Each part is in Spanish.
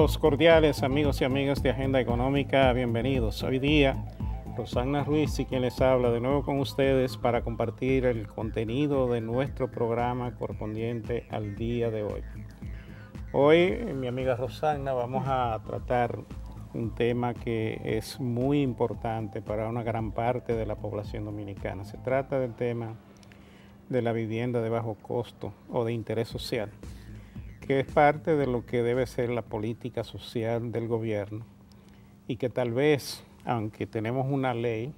Saludos cordiales amigos y amigas de Agenda Económica, bienvenidos. Hoy día, Rosana Ruiz y quien les habla de nuevo con ustedes para compartir el contenido de nuestro programa correspondiente al día de hoy. Hoy, mi amiga Rosana, vamos a tratar un tema que es muy importante para una gran parte de la población dominicana. Se trata del tema de la vivienda de bajo costo o de interés social, que es parte de lo que debe ser la política social del gobierno y que tal vez, aunque tenemos una ley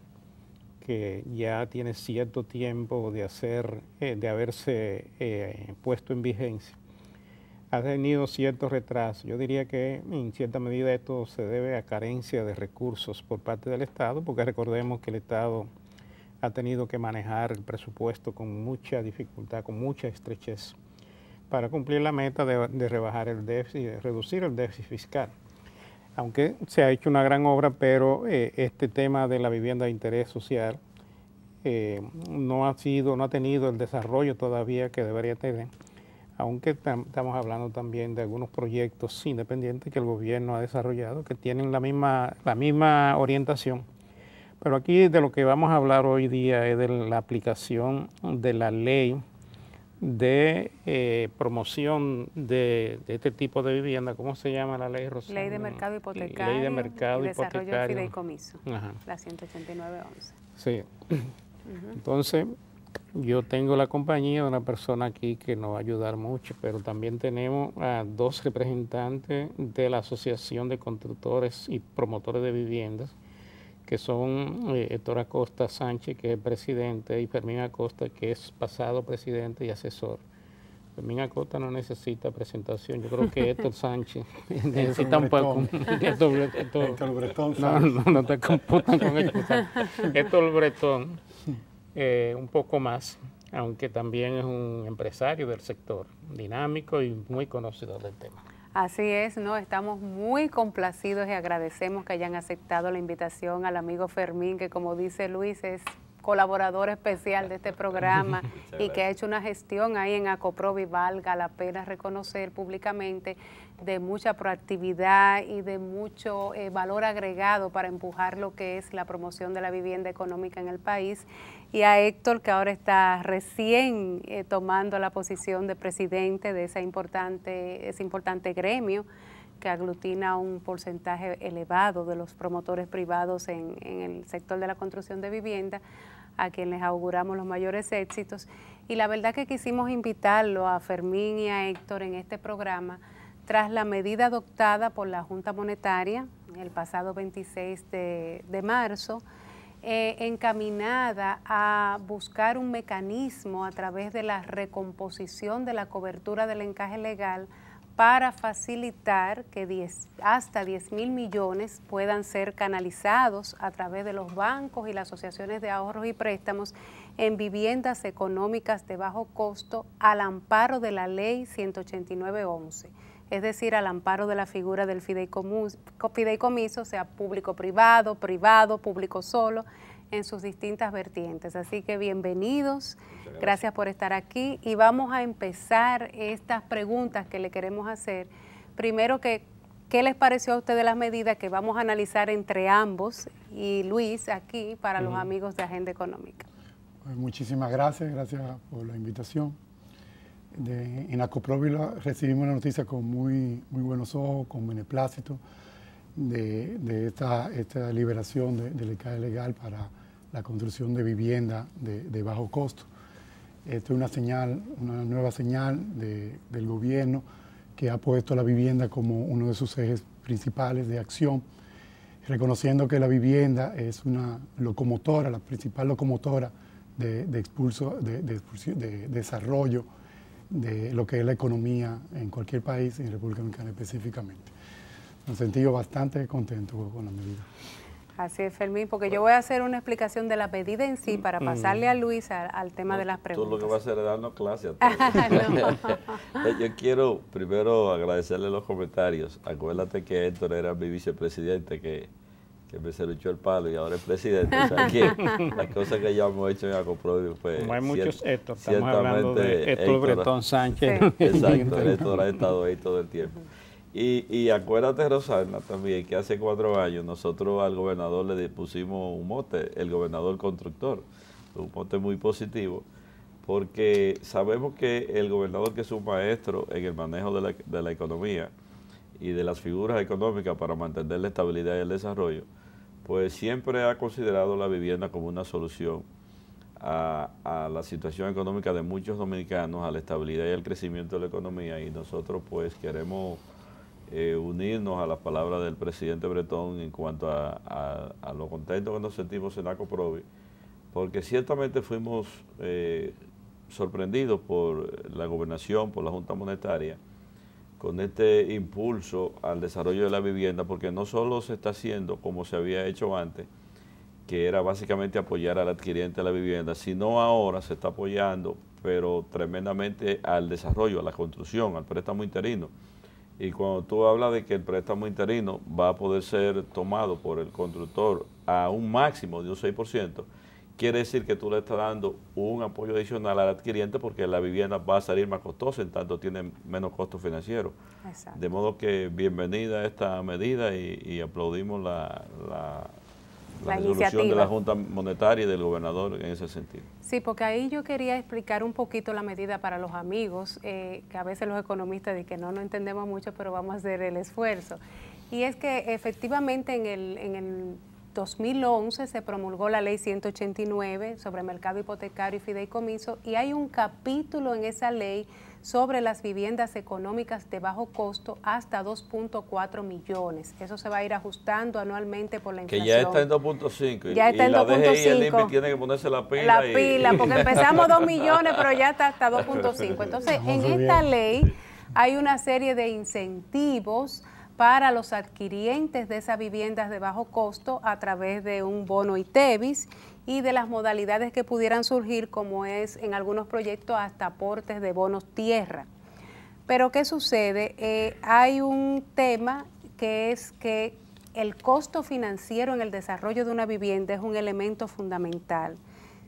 que ya tiene cierto tiempo de haberse puesto en vigencia, ha tenido cierto retraso. Yo diría que en cierta medida esto se debe a carencia de recursos por parte del Estado, porque recordemos que el Estado ha tenido que manejar el presupuesto con mucha dificultad, con mucha estrechez, para cumplir la meta de rebajar el déficit, de reducir el déficit fiscal. Aunque se ha hecho una gran obra, pero este tema de la vivienda de interés social no ha tenido el desarrollo todavía que debería tener, aunque estamos hablando también de algunos proyectos independientes que el gobierno ha desarrollado, que tienen la misma orientación. Pero aquí de lo que vamos a hablar hoy día es de la aplicación de la ley de promoción de este tipo de vivienda. ¿Cómo se llama la ley, Rosana? Ley de mercado hipotecario. Ley de mercado y hipotecario. Desarrollo del fideicomiso. Ajá. La 18911. Sí. Entonces, yo tengo la compañía de una persona aquí que nos va a ayudar mucho, pero también tenemos a dos representantes de la Asociación de Constructores y Promotores de Viviendas, que son Héctor Acosta Sánchez, que es presidente, y Fermín Acosta, que es pasado presidente y asesor. Fermín Acosta no necesita presentación. Yo creo que Héctor Sánchez necesita un poco. Héctor Bretón. No te computan con Héctor. Héctor Bretón, un poco más, aunque también es un empresario del sector, dinámico y muy conocedor del tema. Así es, ¿no? Estamos muy complacidos y agradecemos que hayan aceptado la invitación al amigo Fermín, que como dice Luis, es colaborador especial de este programa y que ha hecho una gestión ahí en Acoprovi, valga la pena reconocer públicamente, de mucha proactividad y de mucho valor agregado para empujar lo que es la promoción de la vivienda económica en el país. Y a Héctor, que ahora está recién tomando la posición de presidente de ese importante gremio que aglutina un porcentaje elevado de los promotores privados en el sector de la construcción de vivienda, a quien les auguramos los mayores éxitos. Y la verdad que quisimos invitarlo a Fermín y a Héctor en este programa tras la medida adoptada por la Junta Monetaria el pasado 26 de marzo, encaminada a buscar un mecanismo a través de la recomposición de la cobertura del encaje legal para facilitar que hasta 10.000 millones puedan ser canalizados a través de los bancos y las asociaciones de ahorros y préstamos en viviendas económicas de bajo costo al amparo de la ley 18911, es decir, al amparo de la figura del fideicomiso, sea público-privado, privado, público solo, en sus distintas vertientes. Así que bienvenidos, gracias por estar aquí y vamos a empezar estas preguntas que le queremos hacer. Primero, ¿qué les pareció a ustedes las medidas que vamos a analizar entre ambos y Luis aquí para los amigos de Agenda Económica? Pues muchísimas gracias por la invitación. En Acoprovi recibimos la noticia con muy buenos ojos, con beneplácito, de esta liberación del encaje legal para la construcción de vivienda de bajo costo. Esto es una nueva señal del gobierno que ha puesto la vivienda como uno de sus ejes principales de acción, reconociendo que la vivienda es una locomotora, la principal locomotora de desarrollo de lo que es la economía en cualquier país, en República Dominicana específicamente. Me he sentido bastante contento con la medida. Así es, Fermín, porque yo voy a hacer una explicación de la medida en sí para pasarle a Luis al tema de las preguntas. Tú lo que vas a hacer es darnos clase a todos. Yo quiero primero agradecerle los comentarios. Acuérdate que Héctor era mi vicepresidente que me serruchó el palo y ahora es presidente. O sea que las cosas que ya hemos hecho en Acoprovi fue... Como hay muchos Héctor, estamos hablando de Héctor Bretón Sánchez. Sí. Exacto, Héctor ha estado ahí todo el tiempo. Y acuérdate, Rosana, también que hace 4 años nosotros al gobernador le pusimos un mote, el gobernador constructor, un mote muy positivo, porque sabemos que el gobernador, que es un maestro en el manejo de la economía y de las figuras económicas para mantener la estabilidad y el desarrollo, pues siempre ha considerado la vivienda como una solución a la situación económica de muchos dominicanos, a la estabilidad y al crecimiento de la economía, y nosotros pues queremos unirnos a las palabras del presidente Bretón en cuanto a lo contento que nos sentimos en ACOPROVI, porque ciertamente fuimos sorprendidos por la gobernación, por la Junta Monetaria, con este impulso al desarrollo de la vivienda, porque no solo se está haciendo como se había hecho antes, que era básicamente apoyar al adquiriente de la vivienda, sino ahora se está apoyando, pero tremendamente al desarrollo, a la construcción, al préstamo interino. Y cuando tú hablas de que el préstamo interino va a poder ser tomado por el constructor a un máximo de un 6%, quiere decir que tú le estás dando un apoyo adicional al adquiriente, porque la vivienda va a salir más costosa, en tanto tiene menos costo financiero. Exacto. De modo que bienvenida a esta medida y aplaudimos la resolución de la Junta Monetaria y del gobernador en ese sentido. Sí, porque ahí yo quería explicar un poquito la medida para los amigos, que a veces los economistas dicen que no entendemos mucho, pero vamos a hacer el esfuerzo. Y es que efectivamente en el 2011 se promulgó la ley 189 sobre mercado hipotecario y fideicomiso, y hay un capítulo en esa ley sobre las viviendas económicas de bajo costo hasta 2.4 millones. Eso se va a ir ajustando anualmente por la inflación. Que ya está en 2.5. Ya está en 2.5. Y el INPI tiene que ponerse la pila. La pila, porque empezamos 2 millones, pero ya está hasta 2.5. Entonces, en esta ley hay una serie de incentivos para los adquirientes de esas viviendas de bajo costo a través de un bono ITEVIS y de las modalidades que pudieran surgir, como es en algunos proyectos hasta aportes de bonos tierra. Pero ¿qué sucede? Hay un tema que es que el costo financiero en el desarrollo de una vivienda es un elemento fundamental.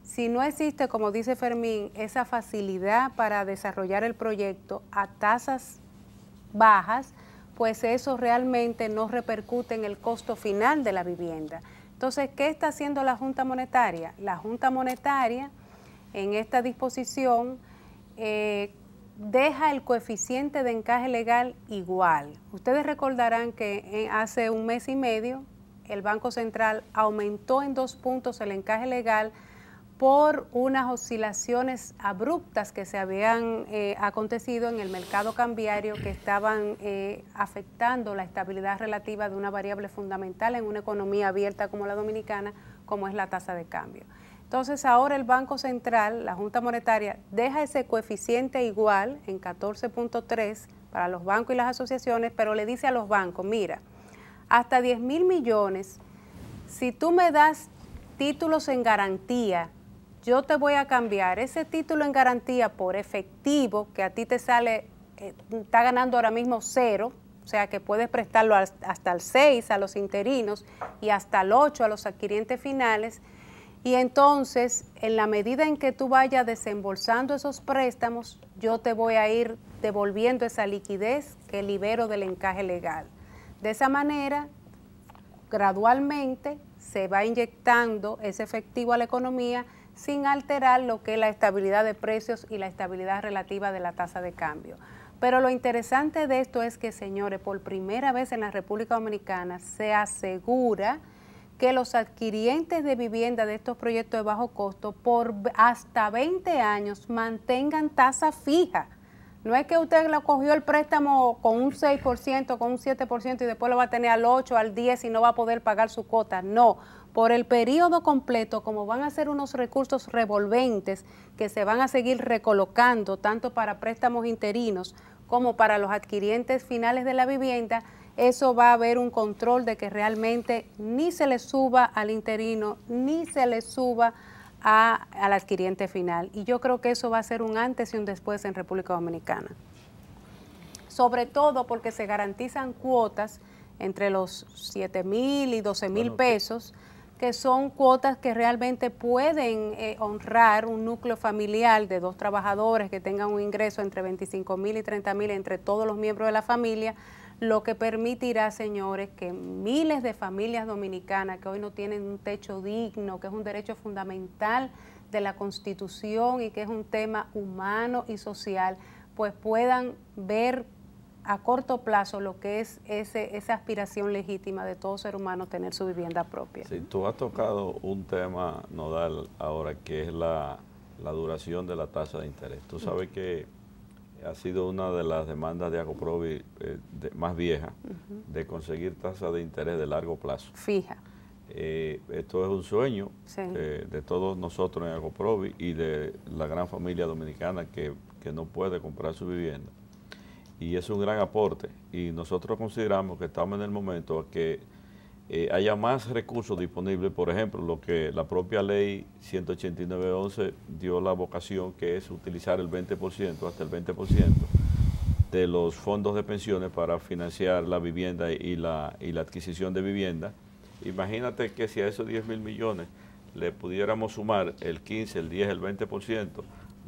Si no existe, como dice Fermín, esa facilidad para desarrollar el proyecto a tasas bajas, pues eso realmente no repercute en el costo final de la vivienda. Entonces, ¿qué está haciendo la Junta Monetaria? La Junta Monetaria, en esta disposición, deja el coeficiente de encaje legal igual. Ustedes recordarán que hace un mes y medio el Banco Central aumentó en 2 puntos el encaje legal por unas oscilaciones abruptas que se habían acontecido en el mercado cambiario, que estaban afectando la estabilidad relativa de una variable fundamental en una economía abierta como la dominicana, como es la tasa de cambio. Entonces ahora el Banco Central, la Junta Monetaria, deja ese coeficiente igual en 14.3 para los bancos y las asociaciones, pero le dice a los bancos, mira, hasta 10,000 millones, si tú me das títulos en garantía, yo te voy a cambiar ese título en garantía por efectivo, que a ti te sale, está ganando ahora mismo 0, o sea que puedes prestarlo hasta el 6 a los interinos y hasta el 8 a los adquirientes finales. Y entonces, en la medida en que tú vayas desembolsando esos préstamos, yo te voy a ir devolviendo esa liquidez que libero del encaje legal. De esa manera, gradualmente se va inyectando ese efectivo a la economía sin alterar lo que es la estabilidad de precios y la estabilidad relativa de la tasa de cambio. Pero lo interesante de esto es que, señores, por primera vez en la República Dominicana se asegura que los adquirientes de vivienda de estos proyectos de bajo costo por hasta 20 años mantengan tasa fija. No es que usted le cogió el préstamo con un 6%, con un 7% y después lo va a tener al 8, al 10 y no va a poder pagar su cuota. No, por el periodo completo, como van a ser unos recursos revolventes que se van a seguir recolocando tanto para préstamos interinos como para los adquirientes finales de la vivienda, eso va a haber un control de que realmente ni se le suba al interino ni se le suba al adquiriente final. Y yo creo que eso va a ser un antes y un después en República Dominicana. Sobre todo porque se garantizan cuotas entre los 7,000 y 12,000 pesos, que son cuotas que realmente pueden honrar un núcleo familiar de 2 trabajadores que tengan un ingreso entre 25,000 y 30,000 entre todos los miembros de la familia, lo que permitirá, señores, que miles de familias dominicanas que hoy no tienen un techo digno, que es un derecho fundamental de la Constitución y que es un tema humano y social, pues puedan ver a corto plazo lo que es esa aspiración legítima de todo ser humano tener su vivienda propia. Sí, tú has tocado un tema nodal ahora, que es la duración de la tasa de interés. Tú sabes que ha sido una de las demandas de Acoprovi más viejas, de conseguir tasa de interés de largo plazo. Fija. Esto es un sueño de todos nosotros en Acoprovi y de la gran familia dominicana que no puede comprar su vivienda. Y es un gran aporte. Y nosotros consideramos que estamos en el momento que haya más recursos disponibles. Por ejemplo, lo que la propia ley 189.11 dio la vocación, que es utilizar el 20%, hasta el 20% de los fondos de pensiones para financiar la vivienda y la adquisición de vivienda. Imagínate que si a esos 10.000 millones le pudiéramos sumar el 15, el 10, el 20%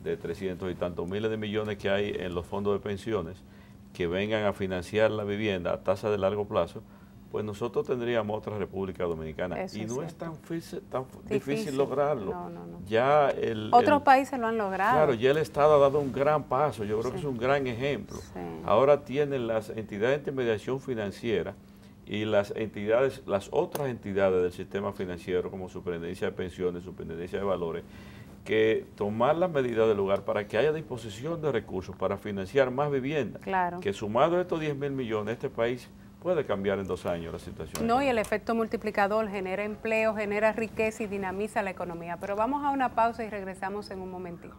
de 300 y tantos miles de millones que hay en los fondos de pensiones que vengan a financiar la vivienda a tasa de largo plazo, pues nosotros tendríamos otra República Dominicana. Eso y no es tan difícil lograrlo. No. Ya Otros países lo han logrado. Claro, ya el Estado ha dado un gran paso, yo creo que es un gran ejemplo. Ahora tienen las entidades de intermediación financiera y las otras entidades del sistema financiero, como Superintendencia de Pensiones, Superintendencia de Valores, que tomar las medidas del lugar para que haya disposición de recursos para financiar más viviendas. Claro. Que sumado a estos 10.000 millones, este país puede cambiar en 2 años la situación. No, y el efecto multiplicador genera empleo, genera riqueza y dinamiza la economía. Pero vamos a una pausa y regresamos en un momentito.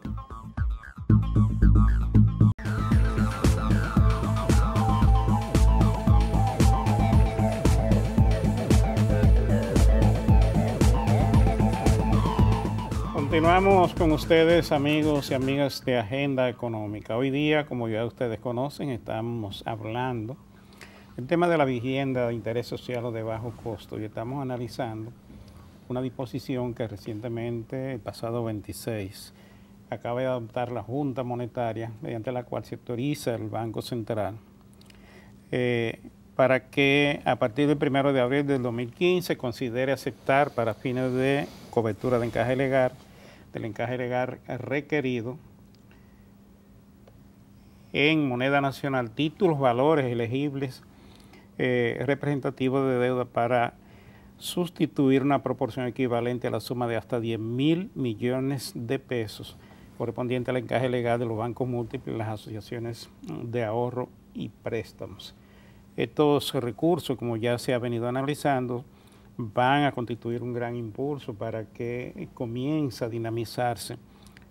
Continuamos con ustedes, amigos y amigas de Agenda Económica. Hoy día, como ya ustedes conocen, estamos hablando del tema de la vivienda de interés social o de bajo costo y estamos analizando una disposición que recientemente, el pasado 26, acaba de adoptar la Junta Monetaria, mediante la cual se autoriza el Banco Central para que a partir del 1 de abril del 2015 considere aceptar para fines de cobertura de encaje legal, del encaje legal requerido en moneda nacional, títulos, valores elegibles representativos de deuda para sustituir una proporción equivalente a la suma de hasta 10.000 millones de pesos correspondiente al encaje legal de los bancos múltiples, las asociaciones de ahorro y préstamos. Estos recursos, como ya se ha venido analizando, van a constituir un gran impulso para que comience a dinamizarse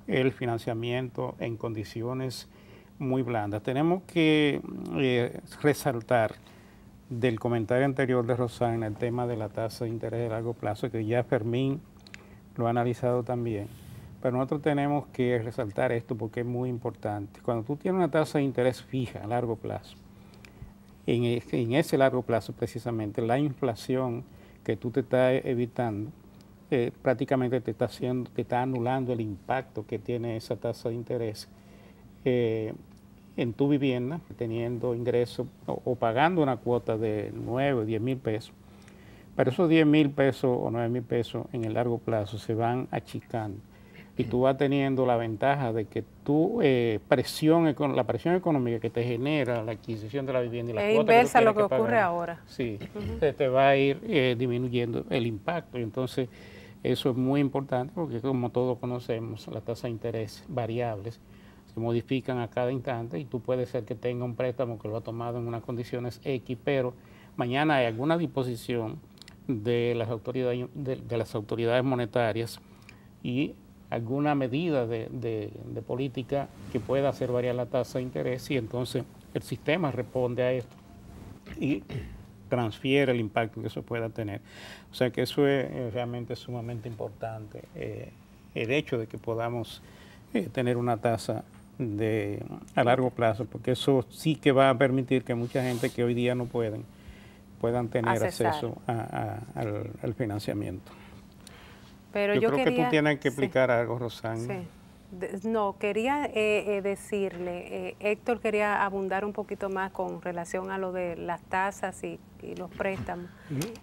el financiamiento en condiciones muy blandas. Tenemos que resaltar del comentario anterior de Rosana el tema de la tasa de interés de largo plazo, que ya Fermín lo ha analizado también. Pero nosotros tenemos que resaltar esto porque es muy importante. Cuando tú tienes una tasa de interés fija a largo plazo, en ese largo plazo precisamente la inflación que tú te estás evitando, prácticamente te está anulando el impacto que tiene esa tasa de interés en tu vivienda, teniendo ingresos o pagando una cuota de 9 o 10 mil pesos. Pero esos 10 mil pesos o 9 mil pesos en el largo plazo se van achicando y tú vas teniendo la ventaja de que la presión económica que te genera la adquisición de la vivienda y la cuota inversa que lo que ocurre pagar, ahora. Sí, te va a ir disminuyendo el impacto. Y entonces eso es muy importante porque, como todos conocemos, las tasas de interés variables se modifican a cada instante y tú puedes ser que tenga un préstamo que lo ha tomado en unas condiciones X, pero mañana hay alguna disposición de las autoridades monetarias y alguna medida de política que pueda hacer variar la tasa de interés, y entonces el sistema responde a esto y transfiere el impacto que eso pueda tener. O sea que eso es realmente sumamente importante, el hecho de que podamos tener una tasa a largo plazo, porque eso sí que va a permitir que mucha gente que hoy día no puedan tener acceso al financiamiento. Pero yo creo que tú tienes que sí, explicar algo, Rosana. Sí. No, quería decirle, Héctor quería abundar un poquito más con relación a lo de las tasas y los préstamos.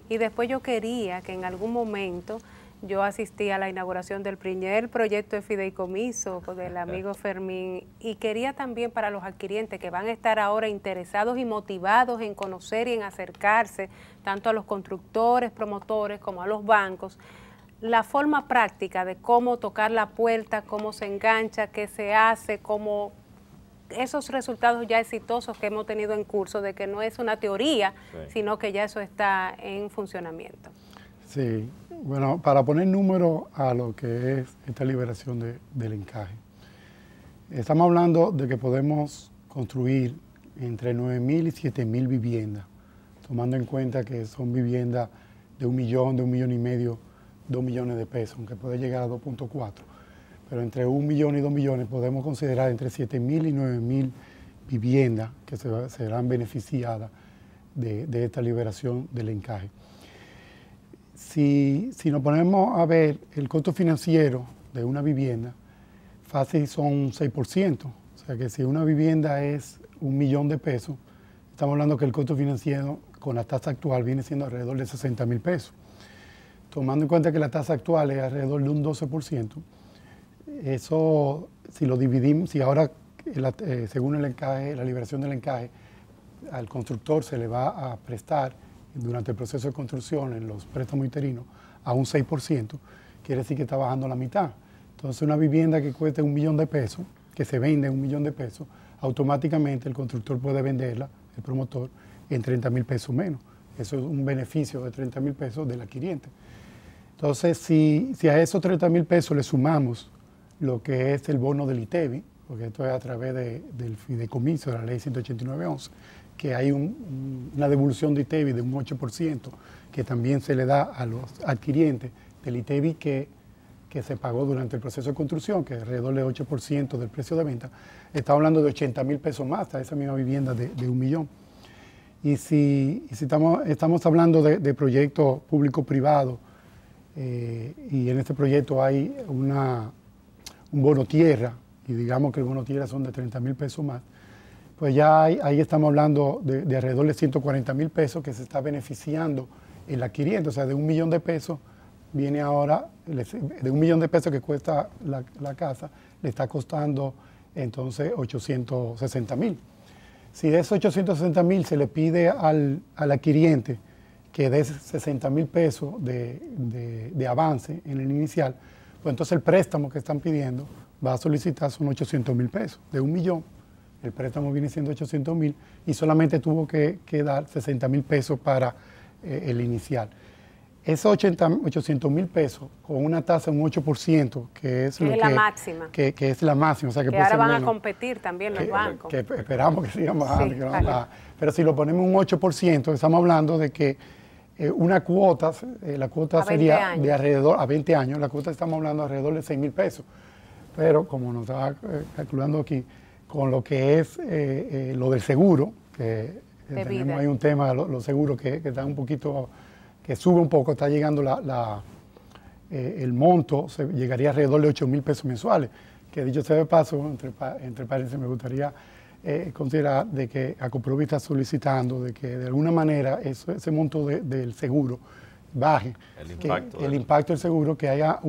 Y después yo quería que en algún momento yo asistí a la inauguración del primer proyecto de fideicomiso del amigo Fermín, y quería también para los adquirientes que van a estar ahora interesados y motivados en conocer y en acercarse tanto a los constructores, promotores como a los bancos, la forma práctica de cómo tocar la puerta, cómo se engancha, qué se hace, cómo esos resultados ya exitosos que hemos tenido en curso, de que no es una teoría, sino que ya eso está en funcionamiento. Sí, bueno, para poner número a lo que es esta liberación del encaje, estamos hablando de que podemos construir entre 9.000 y 7.000 viviendas, tomando en cuenta que son viviendas de 1 millón, de 1,5 millones, 2 millones de pesos, aunque puede llegar a 2.4. Pero entre 1 millón y 2 millones podemos considerar entre 7.000 y 9.000 viviendas que serán beneficiadas de esta liberación del encaje. Si nos ponemos a ver el costo financiero de una vivienda, fácil son 6%. O sea que si una vivienda es 1 millón de pesos, estamos hablando que el costo financiero con la tasa actual viene siendo alrededor de 60.000 pesos. Tomando en cuenta que la tasa actual es alrededor de un 12%, eso, si lo dividimos, si ahora, según el encaje, la liberación del encaje, al constructor se le va a prestar durante el proceso de construcción en los préstamos interinos a un 6%, quiere decir que está bajando la mitad. Entonces, una vivienda que cueste 1 millón de pesos, que se vende 1 millón de pesos, automáticamente el constructor puede venderla, el promotor, en 30.000 pesos menos. Eso es un beneficio de 30.000 pesos del adquiriente. Entonces, si a esos 30.000 pesos le sumamos lo que es el bono del ITEVI, porque esto es a través del fideicomiso de la ley 189.11, que hay una devolución de ITEVI de un 8%, que también se le da a los adquirientes del ITEVI que se pagó durante el proceso de construcción, que es alrededor del 8% del precio de venta, está hablando de 80.000 pesos más a esa misma vivienda de 1 millón. Y si estamos hablando de proyectos público-privados, y en este proyecto hay un bono tierra, y digamos que el bono tierra son de 30.000 pesos más, pues ya ahí estamos hablando de alrededor de 140.000 pesos que se está beneficiando el adquiriente. O sea, de 1 millón de pesos viene ahora, de 1 millón de pesos que cuesta la casa, le está costando entonces 860.000. Si de esos 860.000 se le pide al adquiriente que dé 60.000 pesos de avance en el inicial, pues entonces el préstamo que están pidiendo va a solicitar son 800.000 pesos. De 1 millón, el préstamo viene siendo 800.000 y solamente tuvo que dar 60.000 pesos para el inicial. Esos 800.000 pesos con una tasa de un 8%, que es la máxima. Que es la máxima. O sea, que ahora van a competir también los bancos. Que esperamos que sigan bajando. Sí, claro. Pero si lo ponemos un 8%, estamos hablando de que una cuota, la cuota sería de alrededor, a 20 años, la cuota estamos hablando de alrededor de 6.000 pesos. Pero como nos estaba calculando aquí, con lo que es lo del seguro, que tenemos ahí un tema, los seguros que están un poquito, que sube un poco, está llegando el monto, llegaría alrededor de 8.000 pesos mensuales, que dicho sea de paso, entre paréntesis, me gustaría considerar de que Acoprovi está solicitando de que de alguna manera ese monto del seguro baje. El impacto del seguro, que haya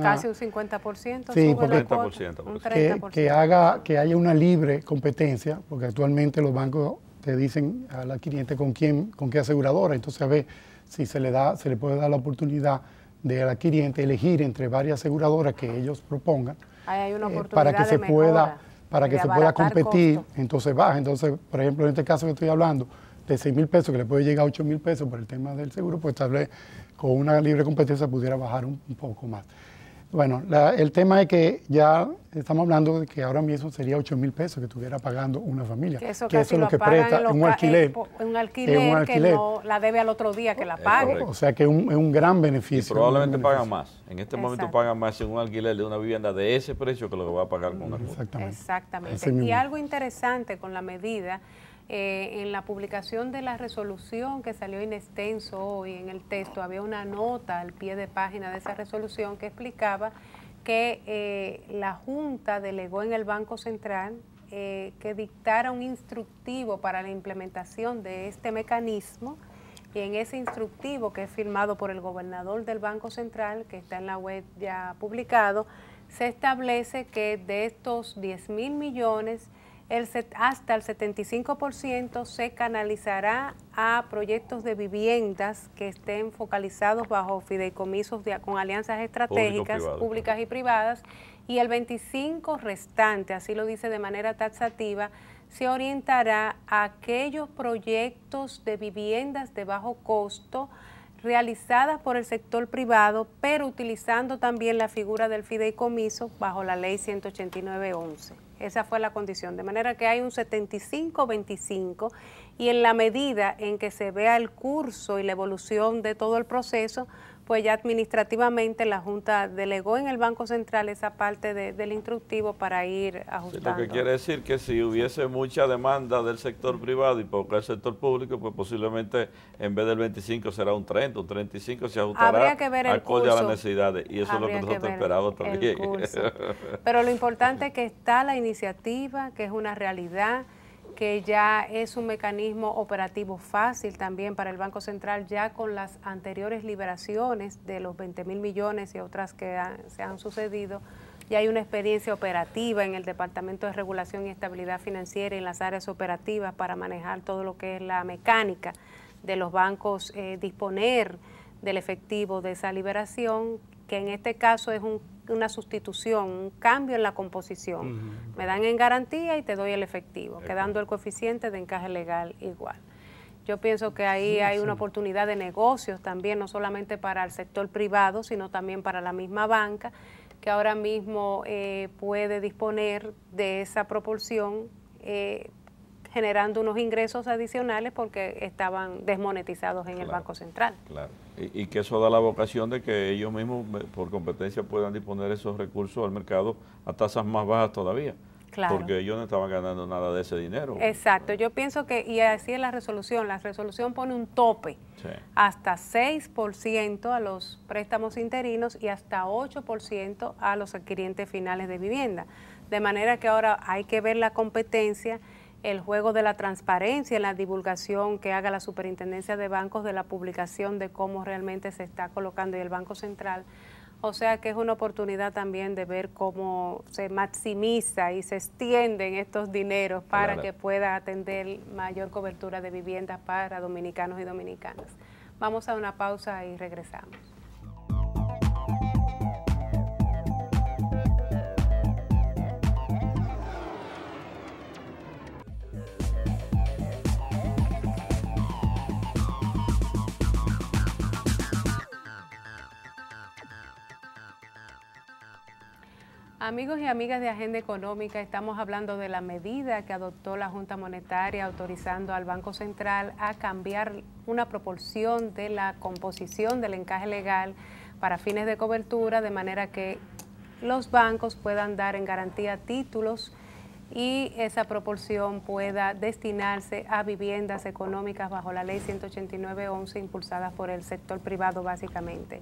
casi un 50%, sí, sube la cuota, un 30%. Que haya una libre competencia, porque actualmente los bancos te dicen al adquiriente con qué aseguradora, entonces a ver si se le puede dar la oportunidad del adquiriente elegir entre varias aseguradoras que ellos propongan, hay una oportunidad para que se pueda competir, costo. entonces baja. Entonces, por ejemplo, en este caso que estoy hablando, de 6.000 pesos, que le puede llegar a 8.000 pesos por el tema del seguro, pues tal vez con una libre competencia pudiera bajar un poco más. Bueno, el tema es que ya estamos hablando de que ahora mismo sería 8.000 pesos que estuviera pagando una familia. Que eso es lo que presta un alquiler. Un alquiler que no la debe al otro día que la pague. O sea que es un gran beneficio. Y probablemente pagan más. En este momento pagan más en un alquiler de una vivienda de ese precio que lo que va a pagar con una cuota. Exactamente. Y algo interesante con la medida, en la publicación de la resolución que salió in extenso hoy en el texto, había una nota al pie de página de esa resolución que explicaba que la Junta delegó en el Banco Central que dictara un instructivo para la implementación de este mecanismo, y en ese instructivo, que es firmado por el gobernador del Banco Central, que está en la web ya publicado, se establece que de estos 10.000 millones, hasta el 75% se canalizará a proyectos de viviendas que estén focalizados bajo fideicomisos con alianzas estratégicas, públicas y privadas, y el 25% restante, así lo dice de manera taxativa, se orientará a aquellos proyectos de viviendas de bajo costo realizadas por el sector privado, pero utilizando también la figura del fideicomiso bajo la ley 189.11. Esa fue la condición, de manera que hay un 75-25, y en la medida en que se vea el curso y la evolución de todo el proceso, pues ya administrativamente la Junta delegó en el Banco Central esa parte del instructivo para ir ajustando. Sí, lo que quiere decir que si hubiese mucha demanda del sector privado y poca del sector público, pues posiblemente en vez del 25 será un 30, un 35, se ajustará acorde a las necesidades, y eso es lo que nosotros esperamos también. Pero lo importante es que está la iniciativa, que es una realidad, que ya es un mecanismo operativo fácil también para el Banco Central, ya con las anteriores liberaciones de los 20.000 millones y otras que se han sucedido. Ya hay una experiencia operativa en el Departamento de Regulación y Estabilidad Financiera y en las áreas operativas para manejar todo lo que es la mecánica de los bancos, disponer del efectivo de esa liberación, que en este caso es una sustitución, un cambio en la composición. Me dan en garantía y te doy el efectivo, quedando el coeficiente de encaje legal igual. Yo pienso que ahí hay una oportunidad de negocios también, no solamente para el sector privado, sino también para la misma banca, que ahora mismo puede disponer de esa proporción, generando unos ingresos adicionales porque estaban desmonetizados en el Banco Central. Claro, y que eso da la vocación de que ellos mismos por competencia puedan disponer esos recursos al mercado a tasas más bajas todavía. Claro. Porque ellos no estaban ganando nada de ese dinero. Exacto, yo pienso que, y así es la resolución pone un tope, hasta 6% a los préstamos interinos y hasta 8% a los adquirientes finales de vivienda. De manera que ahora hay que ver la competencia, el juego de la transparencia en la divulgación que haga la Superintendencia de Bancos de la publicación de cómo realmente se está colocando y el Banco Central. O sea que es una oportunidad también de ver cómo se maximiza y se extienden estos dineros para que pueda atender mayor cobertura de viviendas para dominicanos y dominicanas. Vamos a una pausa y regresamos. Amigos y amigas de Agenda Económica, estamos hablando de la medida que adoptó la Junta Monetaria autorizando al Banco Central a cambiar una proporción de la composición del encaje legal para fines de cobertura, de manera que los bancos puedan dar en garantía títulos y esa proporción pueda destinarse a viviendas económicas bajo la ley 189.11 impulsadas por el sector privado básicamente.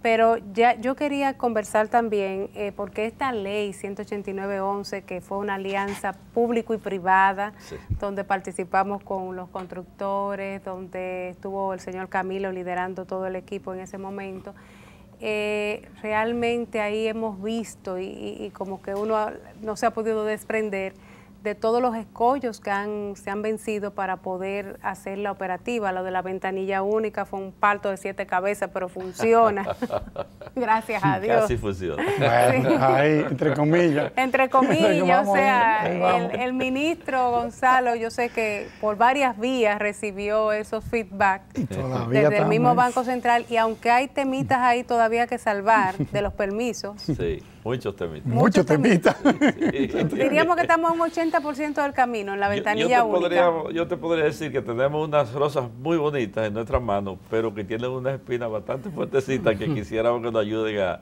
Pero ya yo quería conversar también, porque esta ley 189.11, que fue una alianza público y privada, donde participamos con los constructores, donde estuvo el señor Camilo liderando todo el equipo en ese momento, realmente ahí hemos visto y como que uno no se ha podido desprender de todos los escollos que se han vencido para poder hacer la operativa. Lo de la ventanilla única fue un parto de 7 cabezas, pero funciona. Gracias a Dios. Casi funciona. Bueno, ahí, entre comillas. Entre comillas, o sea, el ministro Gonzalo, yo sé que por varias vías recibió esos feedback desde el mismo Banco Central, y aunque hay temitas ahí todavía que salvar de los permisos. Sí. Muchos temitas. Muchos temitas. Sí. Diríamos que estamos un 80% del camino en la ventanilla única. Yo te podría decir que tenemos unas rosas muy bonitas en nuestras manos, pero que tienen unas espinas bastante fuertecitas que quisiéramos que nos ayuden a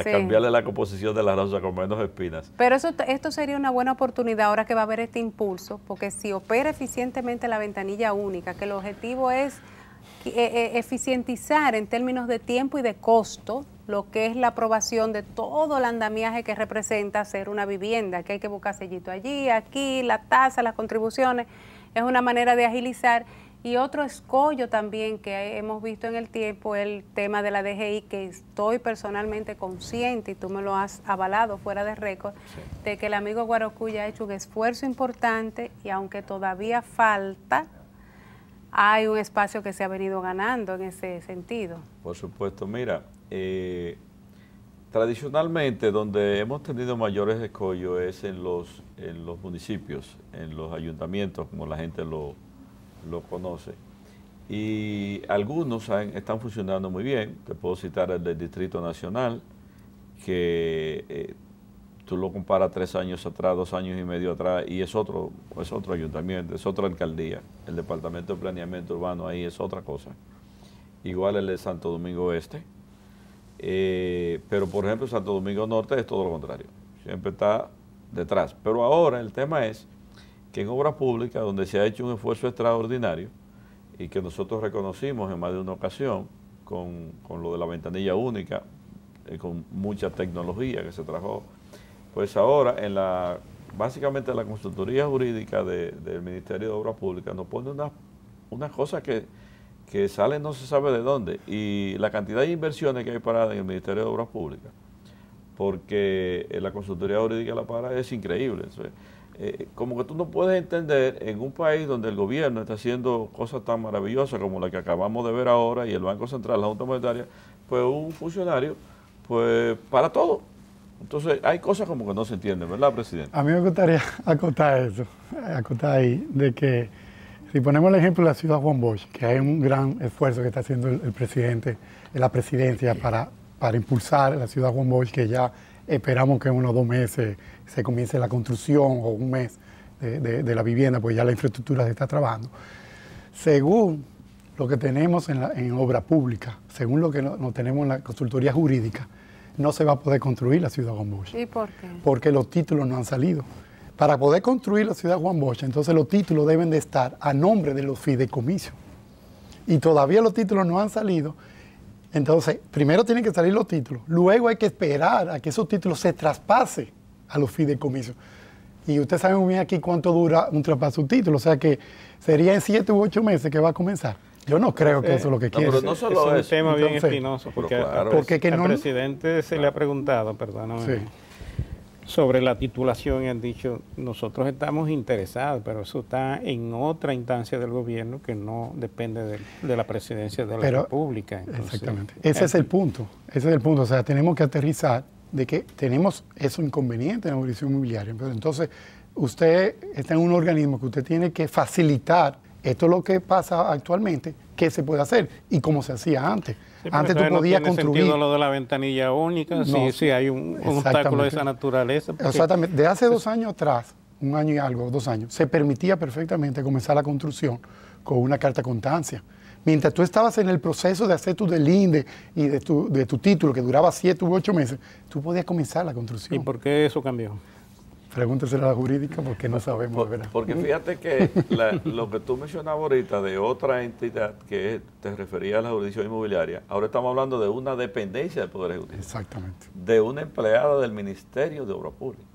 cambiarle la composición de la rosa con menos espinas. Pero esto sería una buena oportunidad ahora que va a haber este impulso, porque si opera eficientemente la ventanilla única, que el objetivo es eficientizar en términos de tiempo y de costo lo que es la aprobación de todo el andamiaje que representa hacer una vivienda, que hay que buscar sellito allí, aquí, la tasa, las contribuciones, es una manera de agilizar. Y otro escollo también que hemos visto en el tiempo, el tema de la DGI, que estoy personalmente consciente, y tú me lo has avalado fuera de récord, sí, de que el amigo Guarocuya ha hecho un esfuerzo importante y aunque todavía falta, hay un espacio que se ha venido ganando en ese sentido. Por supuesto, mira, tradicionalmente donde hemos tenido mayores escollos es en los municipios, en los ayuntamientos, como la gente lo conoce, y algunos están funcionando muy bien. Te puedo citar el del Distrito Nacional, que tú lo comparas 3 años atrás, 2 años y medio atrás, y es otro ayuntamiento, es otra alcaldía. El Departamento de Planeamiento Urbano ahí es otra cosa. Igual el de Santo Domingo Este, pero por ejemplo Santo Domingo Norte es todo lo contrario, siempre está detrás. Pero ahora el tema es que en obras públicas, donde se ha hecho un esfuerzo extraordinario y que nosotros reconocimos en más de una ocasión con lo de la ventanilla única, con mucha tecnología que se trajo, pues ahora básicamente la consultoría jurídica del Ministerio de Obras Públicas nos pone unas cosas que salen no se sabe de dónde, y la cantidad de inversiones que hay paradas en el Ministerio de Obras Públicas, porque la consultoría jurídica la para es increíble. Entonces, como que tú no puedes entender en un país donde el gobierno está haciendo cosas tan maravillosas como la que acabamos de ver ahora, y el Banco Central, la Junta Monetaria, pues un funcionario, pues para todo. Entonces hay cosas como que no se entienden, ¿verdad, presidente? A mí me gustaría acotar eso, acotar ahí, de que si ponemos el ejemplo de la ciudad Juan Bosch, que hay un gran esfuerzo que está haciendo el presidente en la presidencia para impulsar la ciudad Juan Bosch, que ya esperamos que en unos 2 meses se comience la construcción, o 1 mes de la vivienda, pues ya la infraestructura se está trabajando. Según lo que tenemos en obra pública, según lo que no tenemos en la consultoría jurídica, no se va a poder construir la ciudad Juan Bosch. ¿Y por qué? Porque los títulos no han salido. Para poder construir la ciudad Juan Bosch, entonces los títulos deben de estar a nombre de los fideicomisos. Y todavía los títulos no han salido. Entonces, primero tienen que salir los títulos, luego hay que esperar a que esos títulos se traspasen a los fideicomisos. Y usted sabe muy bien aquí cuánto dura un traspaso de título, o sea que sería en 7 u 8 meses que va a comenzar. Yo no creo que eso es lo que quiere. Pero no solo es un tema bien espinoso, porque, claro, porque al presidente se le ha preguntado, perdóname, sí, sobre la titulación, y han dicho, nosotros estamos interesados, pero eso está en otra instancia del gobierno que no depende de la presidencia de la República. Entonces, exactamente. Ese es el punto. O sea, tenemos que aterrizar de que tenemos esos inconvenientes en la jurisdicción inmobiliaria. Pero entonces, usted está en un organismo que usted tiene que facilitar. Esto es lo que pasa actualmente, qué se puede hacer y cómo se hacía antes. Sí, antes tú podías no tiene construir. Sentido lo de la ventanilla única, no, sí hay un obstáculo de esa naturaleza. Porque... Exactamente. De hace 2 años atrás, 1 año y algo, 2 años, se permitía perfectamente comenzar la construcción con una carta constancia. Mientras tú estabas en el proceso de hacer tu delinde y de tu título, que duraba 7 u 8 meses, tú podías comenzar la construcción. ¿Y por qué eso cambió? Pregúnteselo a la jurídica porque no sabemos, ¿verdad? Porque fíjate que lo que tú mencionabas ahorita de otra entidad que te refería a la jurisdicción inmobiliaria, ahora estamos hablando de una dependencia del Poder Ejecutivo. Exactamente. De una empleada del Ministerio de Obras Públicas.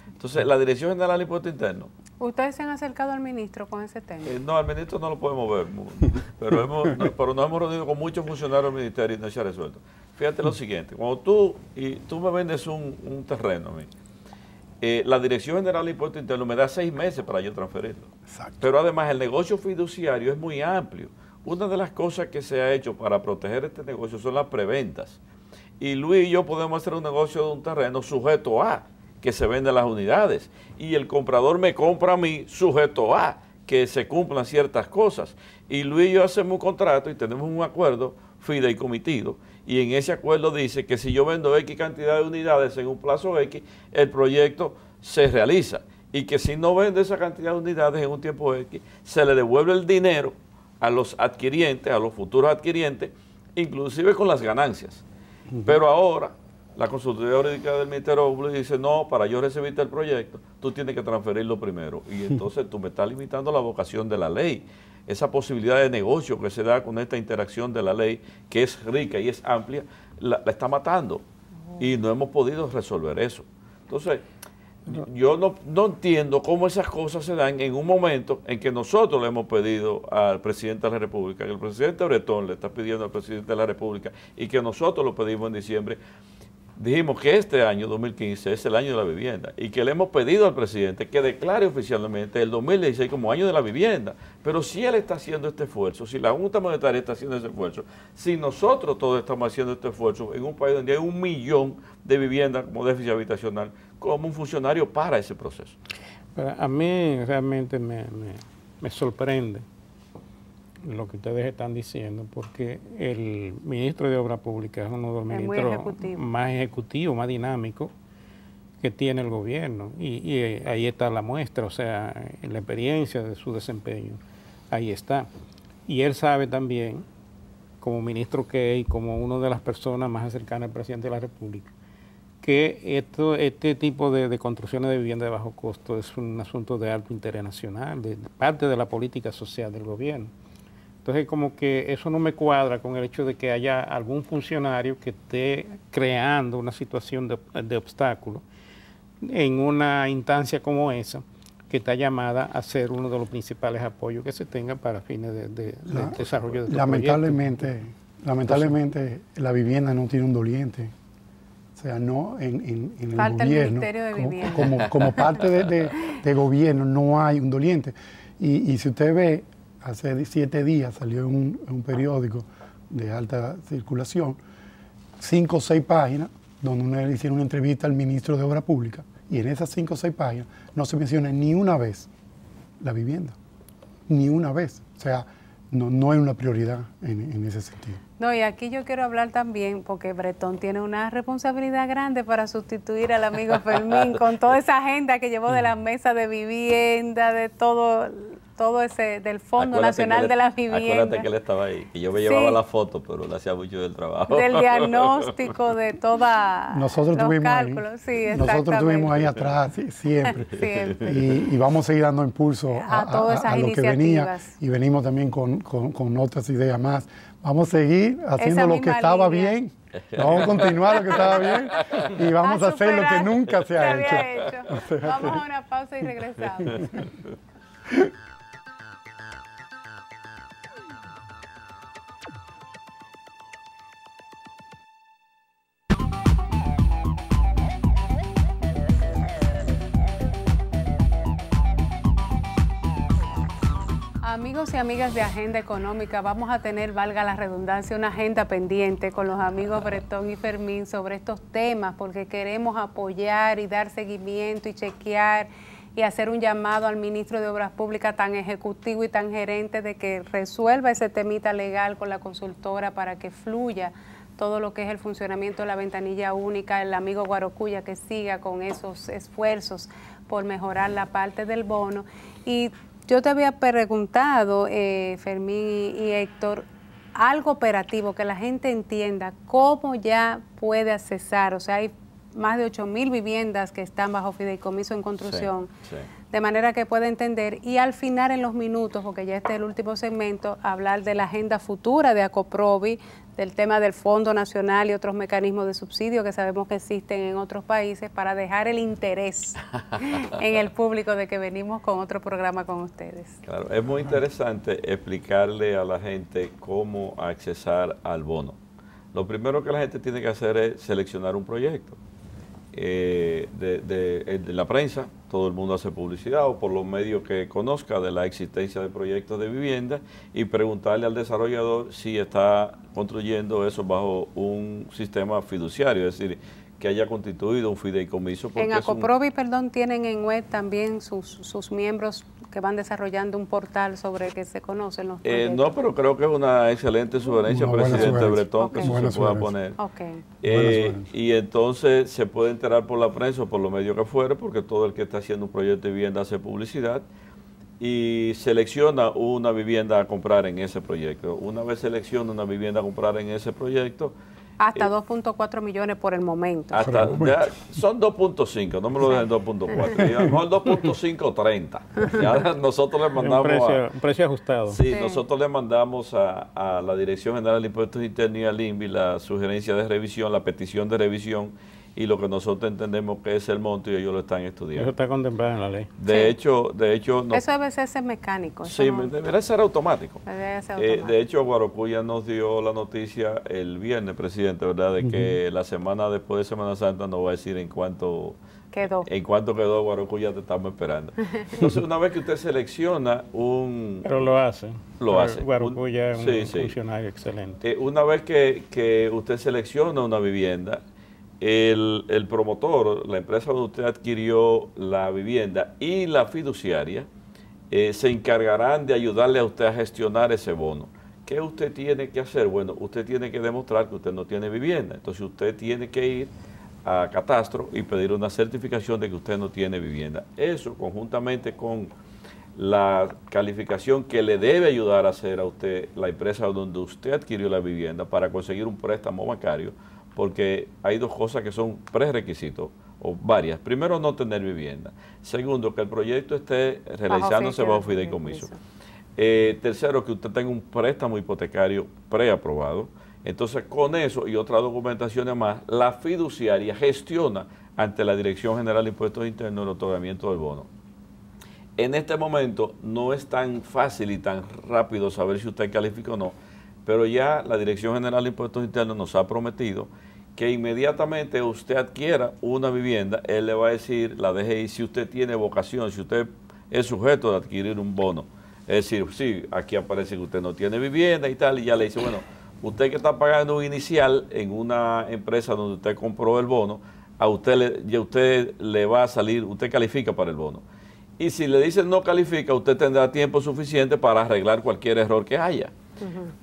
Entonces, la Dirección General de Impuesto Interno. ¿Ustedes se han acercado al ministro con ese tema? No, al ministro no lo podemos ver, pero nos hemos reunido con muchos funcionarios del ministerio y no se ha resuelto. Fíjate lo siguiente, cuando tú me vendes un terreno a mí, la Dirección General de Impuesto Interno me da 6 meses para yo transferirlo. Exacto. Pero además el negocio fiduciario es muy amplio. Una de las cosas que se ha hecho para proteger este negocio son las preventas. Y Luis y yo podemos hacer un negocio de un terreno sujeto a que se venden las unidades. Y el comprador me compra a mí sujeto a que se cumplan ciertas cosas. Y Luis y yo hacemos un contrato y tenemos un acuerdo fideicomitido. Y en ese acuerdo dice que si yo vendo X cantidad de unidades en un plazo X, el proyecto se realiza. Y que si no vende esa cantidad de unidades en un tiempo X, se le devuelve el dinero a los adquirientes, a los futuros adquirientes, inclusive con las ganancias. Pero ahora, la consultoría jurídica del Ministerio Público dice, no, para yo recibirte el proyecto, tú tienes que transferirlo primero. Y entonces tú me estás limitando la vocación de la ley. Esa posibilidad de negocio que se da con esta interacción de la ley, que es rica y es amplia, la está matando y no hemos podido resolver eso. Entonces, yo no entiendo cómo esas cosas se dan en un momento en que nosotros le hemos pedido al presidente de la República, que el presidente Bretón le está pidiendo al presidente de la República y que nosotros lo pedimos en diciembre. Dijimos que este año, 2015, es el año de la vivienda y que le hemos pedido al presidente que declare oficialmente el 2016 como año de la vivienda. Pero si él está haciendo este esfuerzo, si la Junta Monetaria está haciendo ese esfuerzo, si nosotros todos estamos haciendo este esfuerzo en un país donde hay 1 millón de viviendas como déficit habitacional, ¿cómo un funcionario para ese proceso? Pero a mí realmente me sorprende lo que ustedes están diciendo, porque el ministro de Obras Públicas es uno de los ministros más ejecutivos, más dinámicos que tiene el gobierno. Y ahí está la muestra, o sea, en la experiencia de su desempeño, ahí está. Y él sabe también, como ministro que es y como una de las personas más cercanas al presidente de la República, que este tipo de construcciones de vivienda de bajo costo es un asunto de alto interés nacional, de parte de la política social del gobierno. Entonces, como que eso no me cuadra con el hecho de que haya algún funcionario que esté creando una situación de obstáculo en una instancia como esa, que está llamada a ser uno de los principales apoyos que se tengan para fines de desarrollo de lamentablemente, la vivienda no tiene un doliente. O sea, no en el falta gobierno, el Ministerio de Vivienda. como parte de gobierno no hay un doliente. Y si usted ve, hace 7 días salió en un periódico de alta circulación, 5 o 6 páginas, donde le hicieron una entrevista al ministro de Obras Públicas, y en esas 5 o 6 páginas no se menciona ni una vez la vivienda, ni una vez. O sea, no es una prioridad en ese sentido. No, y aquí yo quiero hablar también, porque Bretón tiene una responsabilidad grande para sustituir al amigo Fermín con toda esa agenda que llevó de la mesa de vivienda, de todo ese, del Fondo Nacional de la Vivienda. Acuérdate que él estaba ahí, y yo me llevaba la foto, pero le hacía mucho del trabajo. Del diagnóstico de toda nosotros los tuvimos cálculos, ahí. Sí, nosotros estuvimos ahí atrás, siempre. Siempre. Y vamos a seguir dando impulso a lo que venía, y venimos también con otras ideas más. Vamos a seguir haciendo lo que estaba bien, vamos a continuar lo que estaba bien y vamos a hacer lo que nunca se ha hecho. Vamos a una pausa y regresamos. Amigos y amigas de Agenda Económica, vamos a tener, valga la redundancia, una agenda pendiente con los amigos Bretón y Fermín sobre estos temas, porque queremos apoyar y dar seguimiento y chequear y hacer un llamado al ministro de Obras Públicas tan ejecutivo y tan gerente de que resuelva ese temita legal con la consultora para que fluya todo lo que es el funcionamiento de la ventanilla única, el amigo Guarocuya que siga con esos esfuerzos por mejorar la parte del bono. Y yo te había preguntado, Fermín y Héctor, algo operativo, que la gente entienda cómo ya puede accesar. O sea, hay más de 8,000 viviendas que están bajo fideicomiso en construcción, sí. De manera que pueda entender. Y al final, en los minutos, porque ya este es el último segmento, hablar de la agenda futura de ACOPROVI, del tema del Fondo Nacional y otros mecanismos de subsidio que sabemos que existen en otros países, para dejar el interés en el público de que venimos con otro programa con ustedes. Claro, es muy interesante explicarle a la gente cómo accesar al bono. Lo primero que la gente tiene que hacer es seleccionar un proyecto. De la prensa, todo el mundo hace publicidad, o por los medios que conozca de la existencia de proyectos de vivienda, y preguntarle al desarrollador si está construyendo eso bajo un sistema fiduciario, es decir, que haya constituido un fideicomiso. En ACOPROVI, tienen en web también sus miembros que van desarrollando un portal sobre el que se conocen los proyectos. No, pero creo que es una excelente sugerencia, presidente Bretón, que se pueda poner. Y entonces se puede enterar por la prensa o por los medios que fuere, porque todo el que está haciendo un proyecto de vivienda hace publicidad y selecciona una vivienda a comprar en ese proyecto. Una vez selecciona una vivienda a comprar en ese proyecto, Hasta 2.4 millones por el momento. Hasta, ya, son 2.5, no me lo dejen 2.4. Y a lo mejor 2.530. Ya nosotros le mandamos un precio ajustado. Sí, nosotros le mandamos a la Dirección General de Impuestos Internos y al INVI la sugerencia de revisión, la petición de revisión y lo que nosotros entendemos que es el monto y ellos lo están estudiando. Eso está contemplado en la ley. De hecho, no, eso debe ser mecánico. Sí, debería ser automático. Debe ser automático. De hecho, Guarocuya nos dio la noticia el viernes, presidente, ¿verdad? De que la semana después de Semana Santa nos va a decir en cuánto quedó. Guarocuya, te estamos esperando. Entonces, una vez que usted selecciona un... Pero lo hace. Lo hace. Guarocuya es un funcionario excelente. Una vez que usted selecciona una vivienda, el promotor, la empresa donde usted adquirió la vivienda y la fiduciaria se encargarán de ayudarle a usted a gestionar ese bono. ¿Qué usted tiene que hacer? Bueno, usted tiene que demostrar que usted no tiene vivienda. Entonces usted tiene que ir a Catastro y pedir una certificación de que usted no tiene vivienda. Eso conjuntamente con la calificación que le debe ayudar a hacer a usted la empresa donde usted adquirió la vivienda para conseguir un préstamo bancario, porque hay dos cosas que son prerequisitos, o varias. Primero, no tener vivienda. Segundo, que el proyecto esté realizándose bajo fideicomiso. Tercero, que usted tenga un préstamo hipotecario preaprobado. Entonces, con eso y otras documentaciones más, la fiduciaria gestiona ante la Dirección General de Impuestos Internos el otorgamiento del bono. En este momento no es tan fácil y tan rápido saber si usted califica o no, pero ya la Dirección General de Impuestos Internos nos ha prometido que inmediatamente usted adquiera una vivienda, él le va a decir, la DGI, si usted tiene vocación, si usted es sujeto de adquirir un bono. Es decir, sí, aquí aparece que usted no tiene vivienda y tal, y ya le dice, bueno, usted que está pagando un inicial en una empresa donde usted compró el bono, a usted le va a salir, usted califica para el bono. Y si le dicen no califica, usted tendrá tiempo suficiente para arreglar cualquier error que haya.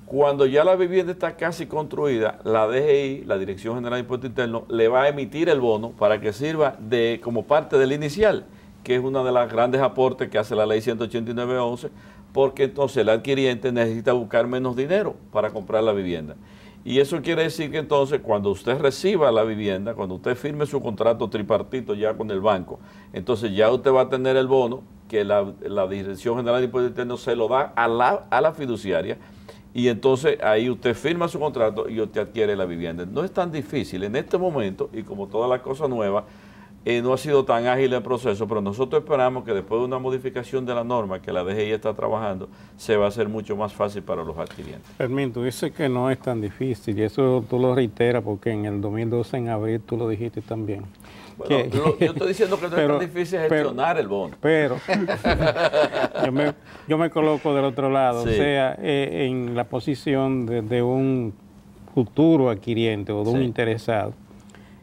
Cuando ya la vivienda está casi construida, la DGI, la Dirección General de Impuestos Internos, le va a emitir el bono para que sirva como parte del inicial, que es una de las grandes aportes que hace la ley 189.11, porque entonces el adquiriente necesita buscar menos dinero para comprar la vivienda. Y eso quiere decir que entonces cuando usted reciba la vivienda, cuando usted firme su contrato tripartito ya con el banco, entonces ya usted va a tener el bono que la Dirección General de Impuestos Internos se lo da a la fiduciaria, y entonces ahí usted firma su contrato y usted adquiere la vivienda. No es tan difícil en este momento, y como todas las cosas nuevas, no ha sido tan ágil el proceso, pero nosotros esperamos que después de una modificación de la norma que la DGI está trabajando, se va a hacer mucho más fácil para los adquirientes. Fermín, tú dices que no es tan difícil, y eso tú lo reiteras porque en el 2012, en abril, tú lo dijiste también. Bueno, yo estoy diciendo que no es tan difícil gestionar el bono. Pero yo me coloco del otro lado, sí. O sea, en la posición de un futuro adquiriente o de un interesado,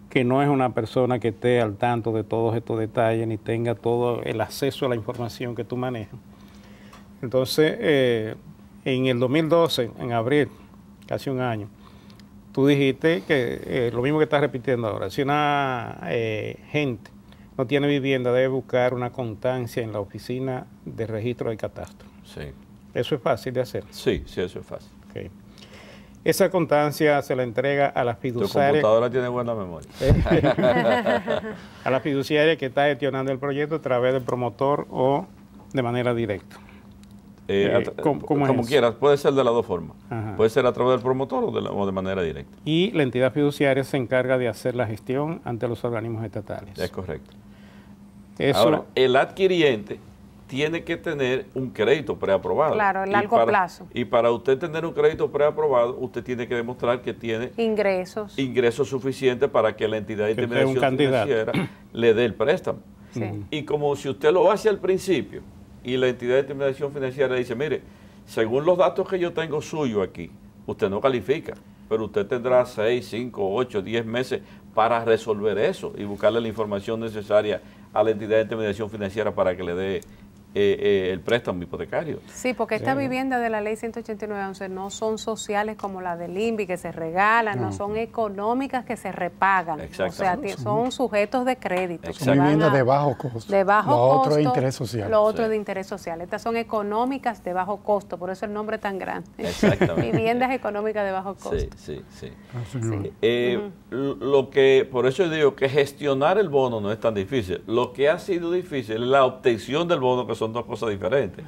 que no es una persona que esté al tanto de todos estos detalles ni tenga todo el acceso a la información que tú manejas. Entonces, en el 2012, en abril, casi un año, tú dijiste que lo mismo que estás repitiendo ahora, si una gente no tiene vivienda, debe buscar una constancia en la oficina de registro de catastro. Sí. ¿Eso es fácil de hacer? Sí, eso es fácil. Okay. Esa constancia se la entrega a la fiduciaria. Tu computadora tiene buena memoria. A la fiduciaria que está gestionando el proyecto a través del promotor o de manera directa. Como quieras, puede ser de las dos formas. Ajá. Puede ser a través del promotor o de manera directa. Y la entidad fiduciaria se encarga de hacer la gestión ante los organismos estatales. Es correcto. Eso, ahora, el adquiriente tiene que tener un crédito preaprobado. Claro, a largo plazo. Y para usted tener un crédito preaprobado, usted tiene que demostrar que tiene ingresos suficientes para que la entidad de intermediación financiera le dé el préstamo. Sí. Y como si usted lo hace al principio y la entidad de intermediación financiera dice, mire, según los datos que yo tengo suyo aquí, usted no califica, pero usted tendrá 6, 5, 8, 10 meses para resolver eso y buscarle la información necesaria a la entidad de intermediación financiera para que le dé el préstamo hipotecario. Sí, porque esta vivienda de la ley 189.11 no son sociales como la del INVI que se regalan, no son económicas que se repagan. O sea, son sujetos de crédito. Son viviendas de bajo costo. De bajo costo. Lo otro es interés social. Lo otro es de interés social. Estas son económicas de bajo costo, por eso el nombre tan grande. Exactamente. Viviendas económicas de bajo costo. Sí. Sí. Por eso yo digo que gestionar el bono no es tan difícil. Lo que ha sido difícil es la obtención del bono, que son dos cosas diferentes.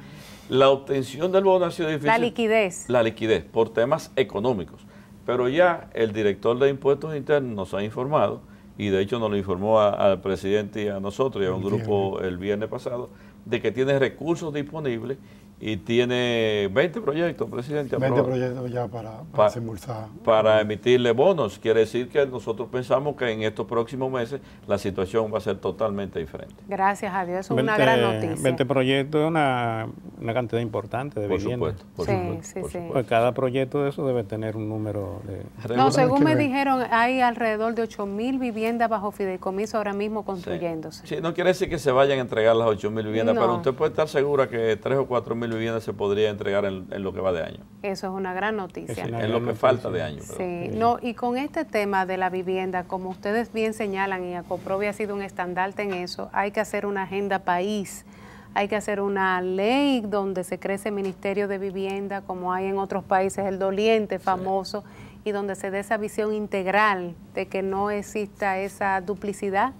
La obtención del bono ha sido difícil. La liquidez. La liquidez, por temas económicos. Pero ya el director de Impuestos Internos nos ha informado, y de hecho nos lo informó al presidente y a nosotros y a un grupo el viernes pasado, de que tiene recursos disponibles y tiene 20 proyectos, presidente. 20 proyectos ya para desembolsar. Para emitirle bonos. Quiere decir que nosotros pensamos que en estos próximos meses la situación va a ser totalmente diferente. Gracias a Dios, eso es una gran noticia. 20 proyectos es una cantidad importante de viviendas. Por supuesto. Sí. Pues cada proyecto de eso debe tener un número de... No, según me dijeron, hay alrededor de 8.000 viviendas bajo fideicomiso ahora mismo construyéndose. Sí, no quiere decir que se vayan a entregar las 8.000 viviendas, pero usted puede estar segura que 3 o 4.000 viviendas se podría entregar en lo que va de año. Eso es una gran noticia. En lo que falta de año. Sí, no, y con este tema de la vivienda, como ustedes bien señalan, y Acoprovi ha sido un estandarte en eso, hay que hacer una agenda país, hay que hacer una ley donde se cree ese Ministerio de Vivienda, como hay en otros países, el doliente famoso, y donde se dé esa visión integral de que no exista esa duplicidad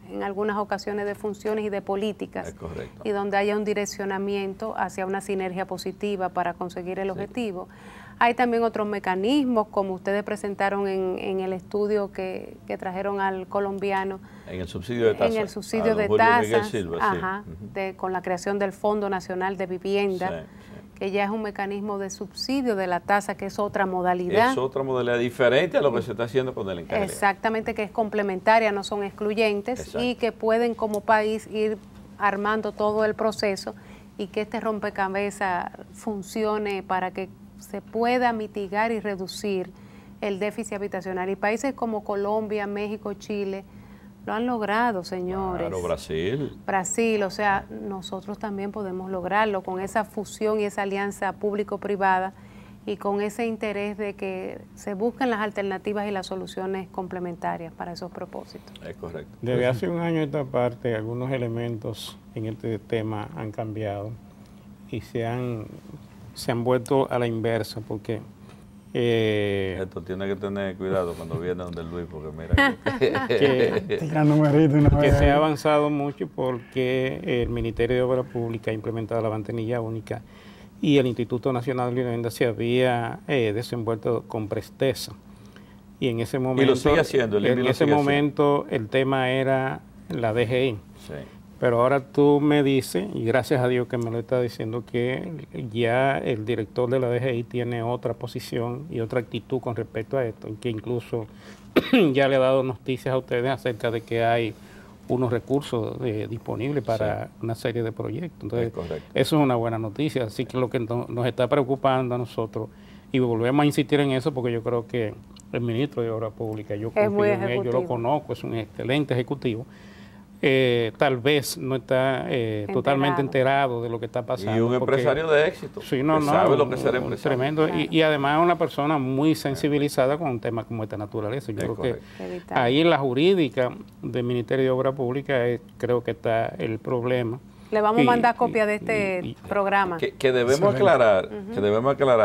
en algunas ocasiones de funciones y de políticas, y donde haya un direccionamiento hacia una sinergia positiva para conseguir el objetivo. Hay también otros mecanismos, como ustedes presentaron en el estudio que trajeron al colombiano. En el subsidio de tasas. En el subsidio de tasas, con la creación del Fondo Nacional de Vivienda, que ya es un mecanismo de subsidio de la tasa, que es otra modalidad. Es otra modalidad diferente a lo que se está haciendo con el encargo. Exactamente, que es complementaria, no son excluyentes, y que pueden como país ir armando todo el proceso y que este rompecabezas funcione para que se pueda mitigar y reducir el déficit habitacional. Y países como Colombia, México, Chile lo han logrado, señores. Claro, Brasil, o sea, nosotros también podemos lograrlo con esa fusión y esa alianza público-privada y con ese interés de que se busquen las alternativas y las soluciones complementarias para esos propósitos. Es correcto. Desde hace un año a esta parte, algunos elementos en este tema han cambiado y se han vuelto a la inversa, porque esto tiene que tener cuidado cuando viene donde Luis, porque mira que se ha avanzado mucho porque el Ministerio de Obras Públicas ha implementado la ventanilla única y el Instituto Nacional de Vivienda se había desenvuelto con presteza. Y en ese momento, y lo sigue haciendo, el tema era la DGI. Pero ahora tú me dices, y gracias a Dios que me lo está diciendo, que ya el director de la DGI tiene otra posición y otra actitud con respecto a esto, que incluso ya le ha dado noticias a ustedes acerca de que hay unos recursos disponibles para una serie de proyectos. Entonces, eso es una buena noticia. Así que lo que nos está preocupando a nosotros, y volvemos a insistir en eso porque yo creo que el ministro de Obras Públicas, yo confío en él, yo lo conozco, es un excelente ejecutivo. Tal vez no está totalmente enterado de lo que está pasando. Y un empresario de éxito. Sí, sabe lo que es ser empresario. Tremendo. Y además es una persona muy sensibilizada con un tema como esta naturaleza. Yo creo que ahí en la jurídica del Ministerio de Obras Públicas creo que está el problema. Le vamos a mandar copia de este programa. Que debemos aclarar,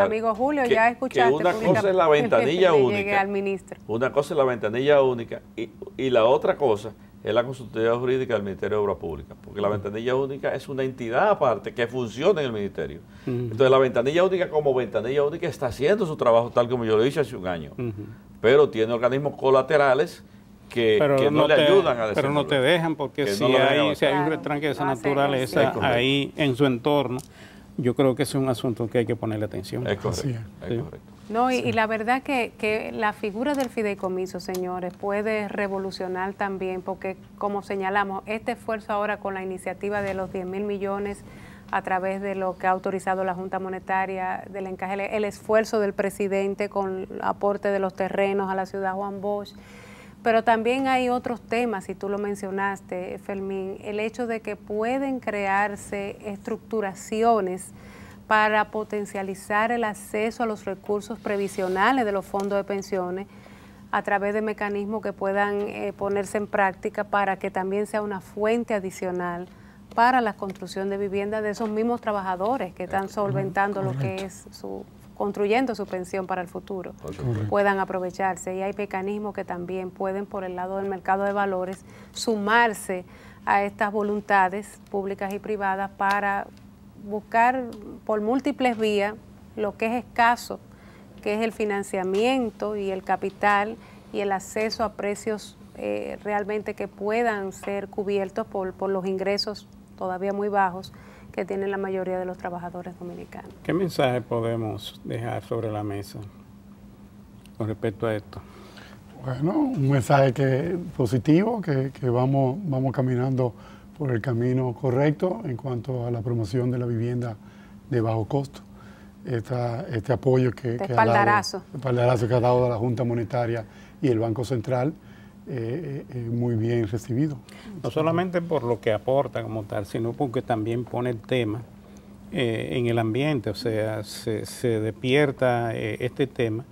Amigo Julio, ya escuchaste. Que una cosa es la ventanilla única. Al ministro. Una cosa es la ventanilla única y la otra cosa es la consultoría jurídica del Ministerio de Obras Públicas, porque la ventanilla única es una entidad aparte que funciona en el Ministerio. Entonces la ventanilla única como ventanilla única está haciendo su trabajo tal como yo lo hice hace un año, pero tiene organismos colaterales que no le ayudan a desenvolver. Pero no te dejan, porque si hay un retranque de esa naturaleza ahí en su entorno, yo creo que es un asunto que hay que ponerle atención. Es correcto. No, y la verdad que la figura del fideicomiso, señores, puede revolucionar también, porque como señalamos, este esfuerzo ahora con la iniciativa de los 10.000 millones a través de lo que ha autorizado la Junta Monetaria, del encaje, el esfuerzo del presidente con el aporte de los terrenos a la ciudad Juan Bosch, Pero también hay otros temas, y tú lo mencionaste, Fermín, el hecho de que pueden crearse estructuraciones para potencializar el acceso a los recursos previsionales de los fondos de pensiones a través de mecanismos que puedan ponerse en práctica para que también sea una fuente adicional para la construcción de viviendas de esos mismos trabajadores que están solventando lo que es construyendo su pensión para el futuro, puedan aprovecharse. Y hay mecanismos que también pueden, por el lado del mercado de valores, sumarse a estas voluntades públicas y privadas para buscar por múltiples vías lo que es escaso, que es el financiamiento y el capital y el acceso a precios realmente que puedan ser cubiertos por los ingresos todavía muy bajos que tienen la mayoría de los trabajadores dominicanos. ¿Qué mensaje podemos dejar sobre la mesa con respecto a esto? Bueno, un mensaje positivo, que vamos caminando por el camino correcto en cuanto a la promoción de la vivienda de bajo costo. Este apoyo que ha dado la Junta Monetaria y el Banco Central, muy bien recibido. No solamente por lo que aporta como tal, sino porque también pone el tema en el ambiente, o sea, se despierta este tema,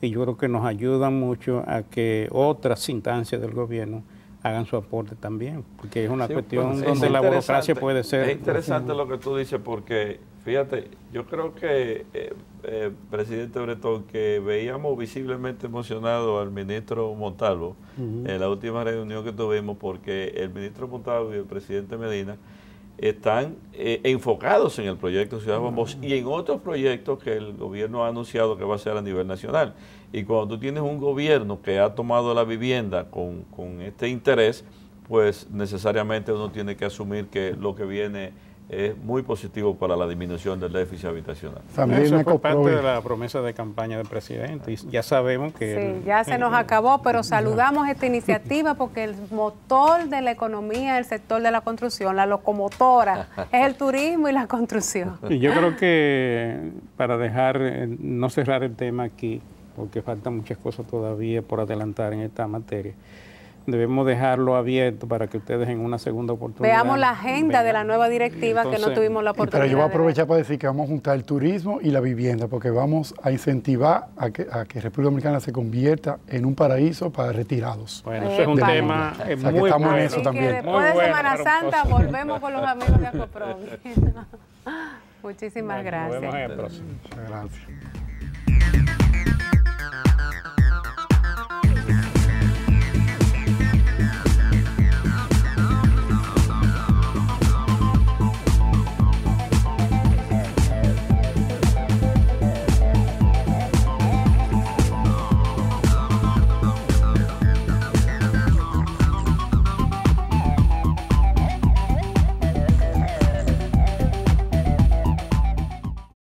y yo creo que nos ayuda mucho a que otras instancias del gobierno hagan su aporte también, porque es una cuestión donde la burocracia puede ser... Es interesante lo que tú dices, porque fíjate, yo creo que, presidente Bretón, que veíamos visiblemente emocionado al ministro Montalvo en la última reunión que tuvimos, porque el ministro Montalvo y el presidente Medina están enfocados en el proyecto Ciudad Bombosa y en otros proyectos que el gobierno ha anunciado que va a ser a nivel nacional. Y cuando tú tienes un gobierno que ha tomado la vivienda con este interés, pues necesariamente uno tiene que asumir que lo que viene es muy positivo para la disminución del déficit habitacional. También eso fue parte de la promesa de campaña del presidente, y ya sabemos que... Sí, ya se nos acabó, pero saludamos esta iniciativa porque el motor de la economía del sector de la construcción, la locomotora, es el turismo y la construcción. Y yo creo que para no cerrar el tema aquí, porque faltan muchas cosas todavía por adelantar en esta materia, debemos dejarlo abierto para que ustedes en una segunda oportunidad... Veamos la agenda de la nueva directiva. Entonces, que no tuvimos la oportunidad. Pero yo voy a aprovechar para decir que vamos a juntar el turismo y la vivienda, porque vamos a incentivar a que República Dominicana se convierta en un paraíso para retirados. Bueno, eso es un tema muy bueno. En eso también. Después de Semana Santa volvemos con los amigos de Acoprovi. Muchísimas gracias. Nos vemos en el próximo. Muchas gracias.